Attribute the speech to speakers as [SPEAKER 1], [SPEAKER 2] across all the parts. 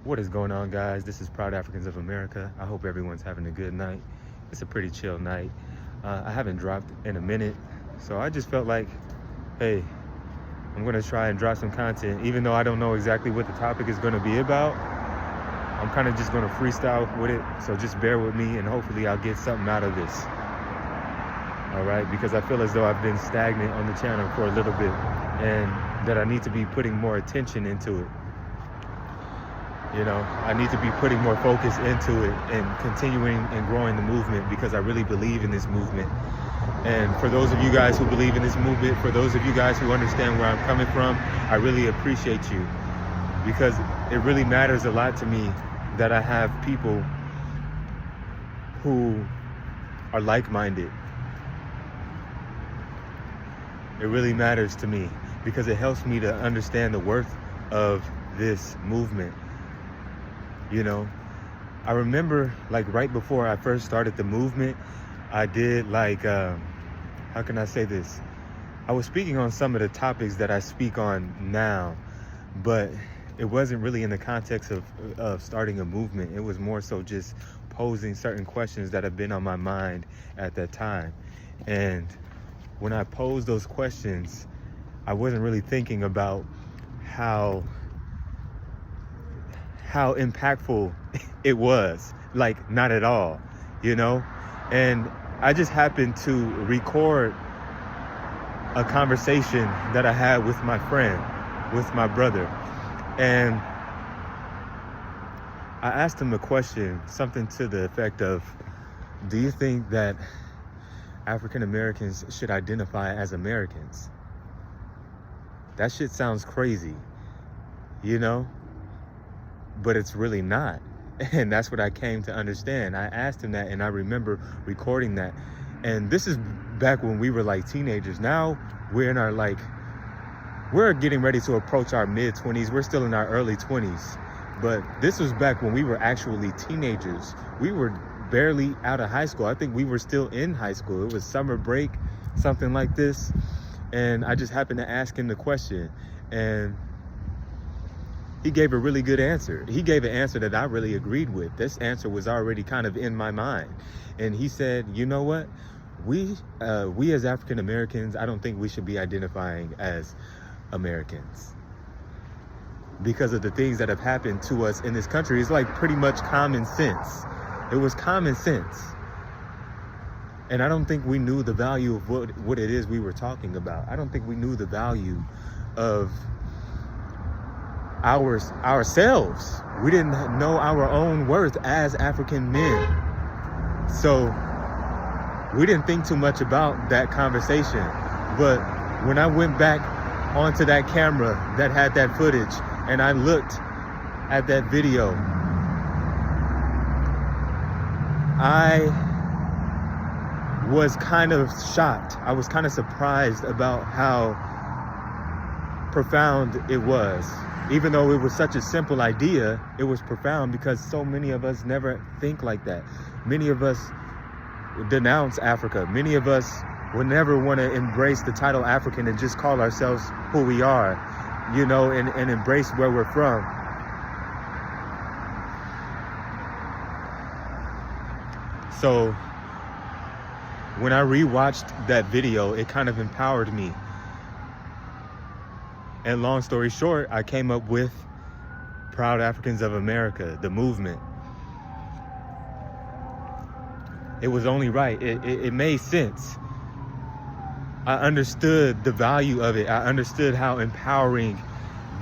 [SPEAKER 1] What is going on, guys? This is Proud Africans of America. I hope everyone's having a good night. It's a pretty chill night. I haven't dropped in a minute, so I just felt like, hey, I'm gonna try and drop some content, even though I don't know exactly what the topic is gonna be about. I'm kind of just gonna freestyle with it, so just bear with me, and hopefully I'll get something out of this. All right, because I feel as though I've been stagnant on the channel for a little bit, and that I need to be putting more attention into it. You know, I need to be putting more focus into it and continuing and growing the movement, because I really believe in this movement. And for those of you guys who believe in this movement, for those of you guys who understand where I'm coming from, I really appreciate you, because it really matters a lot to me that I have people who are like-minded. It really matters to me because it helps me to understand the worth of this movement. You know, I remember like right before I first started the movement, I did like, how can I say this? I was speaking on some of the topics that I speak on now, but it wasn't really in the context of starting a movement. It was more so just posing certain questions that have been on my mind at that time. And when I posed those questions, I wasn't really thinking about how impactful it was, like not at all, you know? And I just happened to record a conversation that I had with my friend, with my brother. And I asked him a question, something to the effect of, do you think that African Americans should identify as Americans? That shit sounds crazy, you know? But it's really not. And that's what I came to understand. I asked him that, and I remember recording that. And this is back when we were like teenagers. Now we're in our we're getting ready to approach our mid-20s. We're still in our early 20s. But this was back when we were actually teenagers. We were barely out of high school. I think we were still in high school. It was summer break, something like this. And I just happened to ask him the question. And he gave a really good answer. He gave an answer that I really agreed with. This answer was already kind of in my mind. And he said, you know what? We as African Americans, I don't think we should be identifying as Americans, because of the things that have happened to us in this country. It's like pretty much common sense. It was common sense. And I don't think we knew the value of what it is we were talking about. I don't think we knew the value of ourselves. We didn't know our own worth as African men. So we didn't think too much about that conversation. But when I went back onto that camera that had that footage and I looked at that video, I was kind of shocked. I was kind of surprised about how profound it was. Even though it was such a simple idea, it was profound because so many of us never think like that. Many of us denounce Africa. Many of us will never want to embrace the title African and just call ourselves who we are, you know, and embrace where we're from. So when I rewatched that video, it kind of empowered me. And long story short, I came up with Proud Africans of America, the movement. It was only right. It made sense. I understood the value of it. I understood how empowering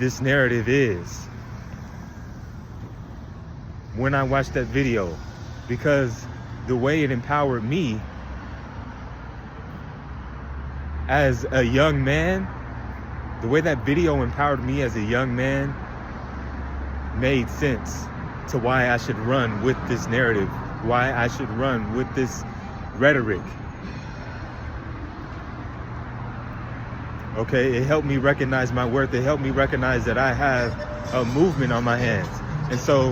[SPEAKER 1] this narrative is when I watched that video, because the way it empowered me as a young man, the way that video empowered me as a young man made sense to why I should run with this narrative, why I should run with this rhetoric. Okay, it helped me recognize my worth. It helped me recognize that I have a movement on my hands. And so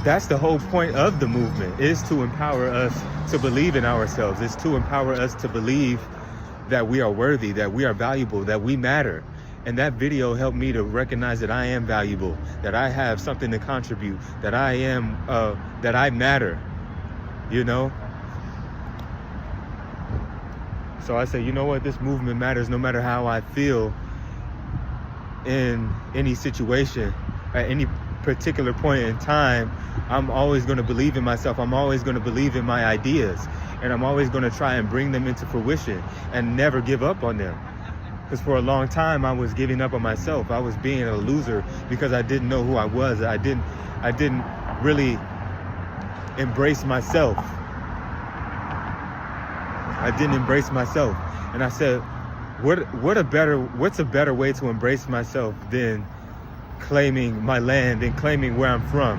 [SPEAKER 1] that's the whole point of the movement, is to empower us to believe in ourselves. It's to empower us to believe that we are worthy, that we are valuable, that we matter. And that video helped me to recognize that I am valuable, that I have something to contribute, that that I matter, you know? So I say, you know what, this movement matters no matter how I feel in any situation, at any particular point in time. I'm always going to believe in myself. I'm always going to believe in my ideas, and I'm always going to try and bring them into fruition and never give up on them. Because for a long time I was giving up on myself. I was being a loser because I didn't know who I was. I didn't really embrace myself. I didn't embrace myself. And I said, what's a better way to embrace myself than claiming my land and claiming where I'm from